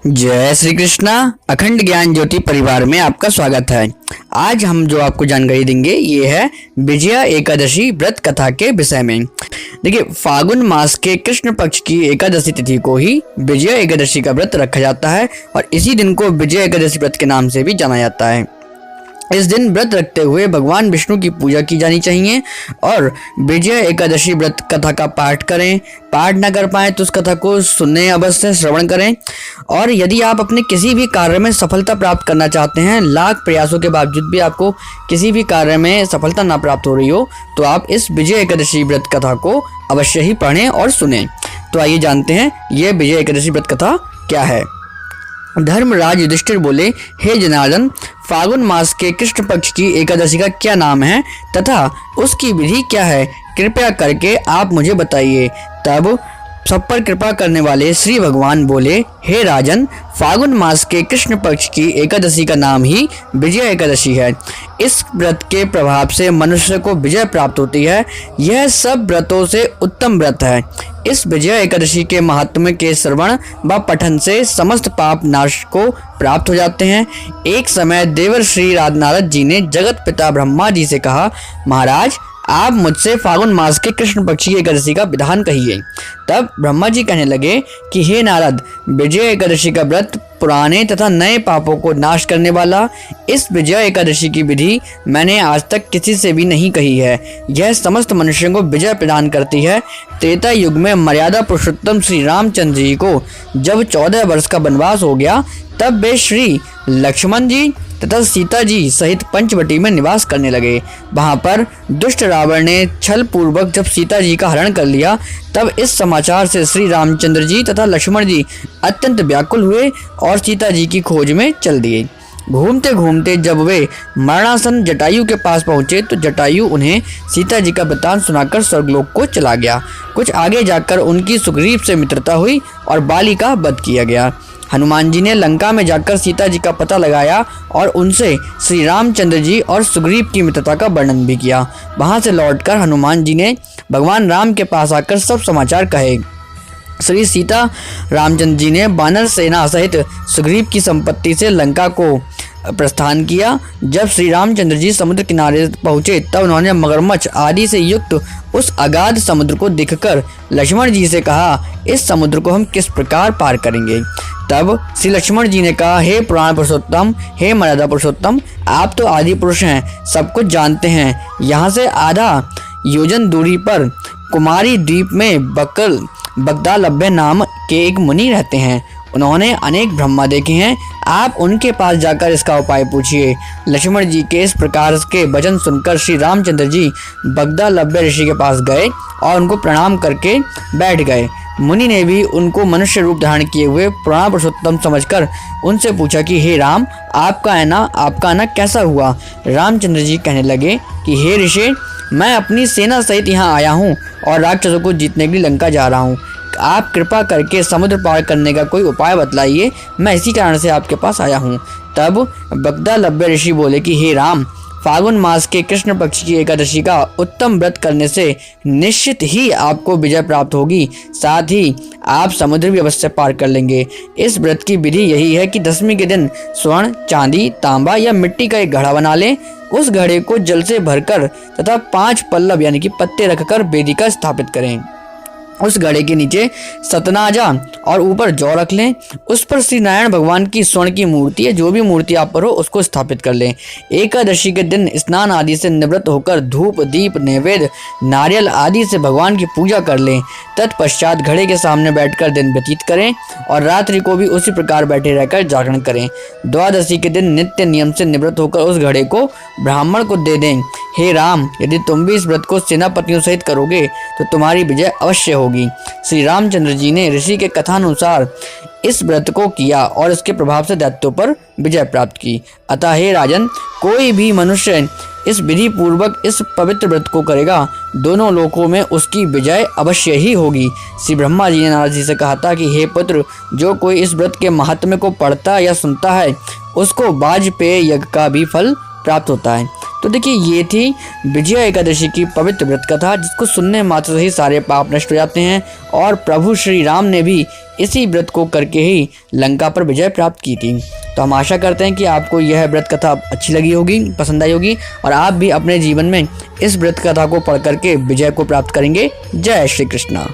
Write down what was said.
जय श्री कृष्णा। अखंड ज्ञान ज्योति परिवार में आपका स्वागत है। आज हम जो आपको जानकारी देंगे ये है विजया एकादशी व्रत कथा के विषय में। देखिए, फागुन मास के कृष्ण पक्ष की एकादशी तिथि को ही विजया एकादशी का व्रत रखा जाता है और इसी दिन को विजया एकादशी व्रत के नाम से भी जाना जाता है। इस दिन व्रत रखते हुए भगवान विष्णु की पूजा की जानी चाहिए और विजया एकादशी व्रत कथा का पाठ करें। पाठ ना कर पाए तो उस कथा को सुनने अवश्य श्रवण करें। और यदि आप अपने किसी भी कार्य में सफलता प्राप्त करना चाहते हैं, लाख प्रयासों के बावजूद भी आपको किसी भी कार्य में सफलता ना प्राप्त हो रही हो, तो आप इस विजया एकादशी व्रत कथा को अवश्य ही पढ़ें और सुनें। तो आइए जानते हैं यह विजया एकादशी व्रत कथा क्या है। धर्मराज युधिष्ठिर बोले, हे जनार्दन, फागुन मास के कृष्ण पक्ष की एकादशी का क्या नाम है तथा उसकी विधि क्या है, कृपया करके आप मुझे बताइए। तब सब पर कृपा करने वाले श्री भगवान बोले, हे राजन, फागुन मास के कृष्ण पक्ष की एकादशी का नाम ही विजया एकादशी है। इस व्रत के प्रभाव से मनुष्य को विजय प्राप्त होती है। यह सब व्रतों से उत्तम व्रत है। इस विजया एकादशी के महात्म्य के श्रवण व पठन से समस्त पाप नाश को प्राप्त हो जाते हैं। एक समय देवर श्री नारद जी ने जगत पिता ब्रह्मा जी से कहा, महाराज, आप मुझसे फागुन मास के कृष्ण पक्ष की एकादशी का विधान कहिए। तब ब्रह्मा जी कहने लगे कि हे नारद, विजया एकादशी का व्रत पुराने तथा नए पापों को नाश करने वाला। इस विजया एकादशी की विधि मैंने आज तक किसी से भी नहीं कही है। यह समस्त मनुष्यों को विजय प्रदान करती है। त्रेता युग में मर्यादा पुरुषोत्तम श्री रामचंद्र जी को जब 14 वर्ष का वनवास हो गया, तब वे श्री लक्ष्मण जी तथा सीता जी सहित पंचवटी में निवास करने लगे। वहां पर दुष्ट रावण ने छल पूर्वक जब सीता जी का हरण कर लिया, तब इस समाचार से श्री रामचंद्र जी तथा लक्ष्मण जी अत्यंत व्याकुल हुए और सीता जी की खोज में चल दिए। घूमते घूमते जब वे मरणासन जटायु के पास पहुंचे, तो जटायु उन्हें सीता जी का वृत्तांत सुनाकर स्वर्गलोक को चला गया। कुछ आगे जाकर उनकी सुग्रीव से मित्रता हुई और बाली का वध किया गया। हनुमान जी ने लंका में जाकर सीता जी का पता लगाया और उनसे श्री रामचंद्र जी और सुग्रीव की मित्रता का वर्णन भी किया। वहां से लौटकर हनुमान जी ने भगवान राम के पास आकर सब समाचार कहे। श्री सीता रामचंद्र जी ने वानर सेना सहित सुग्रीव की संपत्ति से लंका को प्रस्थान किया। जब श्री रामचंद्र जी समुद्र किनारे पहुंचे, तब उन्होंने मगरमच्छ आदि से युक्त उस अगाध समुद्र को देखकर लक्ष्मण जी से कहा, इस समुद्र को हम किस प्रकार पार करेंगे। तब श्री लक्ष्मण जी ने कहा, हे पुराण पुरुषोत्तम, हे मर्यादा पुरुषोत्तम, आप तो आदि पुरुष हैं, सब कुछ जानते हैं। यहाँ से आधा योजन दूरी पर कुमारी द्वीप में बगदालभ्य नाम के एक मुनि रहते हैं। उन्होंने अनेक ब्रह्मा देखे हैं। आप उनके पास जाकर इसका उपाय पूछिए। लक्ष्मण जी के इस प्रकार के वचन सुनकर श्री रामचंद्र जी बगदालभ्य ऋषि के पास गए और उनको प्रणाम करके बैठ गए। मुनि ने भी उनको मनुष्य रूप धारण किए हुए पुराण पुरुषोत्तम समझकर उनसे पूछा कि हे राम, आपका आना कैसा हुआ। रामचंद्र जी कहने लगे कि हे ऋषि, मैं अपनी सेना सहित यहाँ आया हूँ और राक्षसों को जीतने के लिए लंका जा रहा हूँ। आप कृपा करके समुद्र पार करने का कोई उपाय बतलाइए, मैं इसी कारण से आपके पास आया हूँ। तब बगदालभ्य ऋषि बोले कि हे राम, फागुन मास के कृष्ण पक्ष की एकादशी का उत्तम व्रत करने से निश्चित ही आपको विजय प्राप्त होगी, साथ ही आप समुद्र भी अवश्य पार कर लेंगे। इस व्रत की विधि यही है कि दशमी के दिन स्वर्ण, चांदी, तांबा या मिट्टी का एक घड़ा बना लें। उस घड़े को जल से भरकर तथा 5 पल्लव यानी कि पत्ते रखकर वेदिका स्थापित करें। उस घड़े के नीचे सतनाजा और ऊपर जौ रख लें। उस पर श्री नारायण भगवान की स्वर्ण की मूर्ति है, जो भी मूर्ति आप पर हो उसको स्थापित कर लें। एकादशी के दिन स्नान आदि से निवृत्त होकर धूप, दीप, नैवेद्य, नारियल आदि से भगवान की पूजा कर लें। तत्पश्चात घड़े के सामने बैठकर दिन व्यतीत करें और रात्रि को भी उसी प्रकार बैठे रहकर जागरण करें। द्वादशी के दिन नित्य नियम से निवृत्त होकर उस घड़े को ब्राह्मण को दे दें। हे राम, यदि तुम भी इस व्रत को सेनापतियों सहित करोगे तो तुम्हारी विजय अवश्य होगी। श्री रामचंद्र जी ने ऋषि के कथानुसार इस व्रत को किया और इसके प्रभाव से दैत्यों पर विजय प्राप्त की। अतः हे राजन, कोई भी मनुष्य इस विधि पूर्वक इस पवित्र व्रत को करेगा, दोनों लोकों में उसकी विजय अवश्य ही होगी। श्री ब्रह्मा जी ने नारद जी से कहा था कि हे पुत्र, जो कोई इस व्रत के महात्म्य को पढ़ता या सुनता है, उसको वाजपेय यज्ञ का भी फल प्राप्त होता है। तो देखिए ये थी विजया एकादशी की पवित्र व्रत कथा, जिसको सुनने मात्र से ही सारे पाप नष्ट हो जाते हैं। और प्रभु श्री राम ने भी इसी व्रत को करके ही लंका पर विजय प्राप्त की थी। तो हम आशा करते हैं कि आपको यह व्रत कथा अच्छी लगी होगी, पसंद आई होगी, और आप भी अपने जीवन में इस व्रत कथा को पढ़ करके विजय को प्राप्त करेंगे। जय श्री कृष्णा।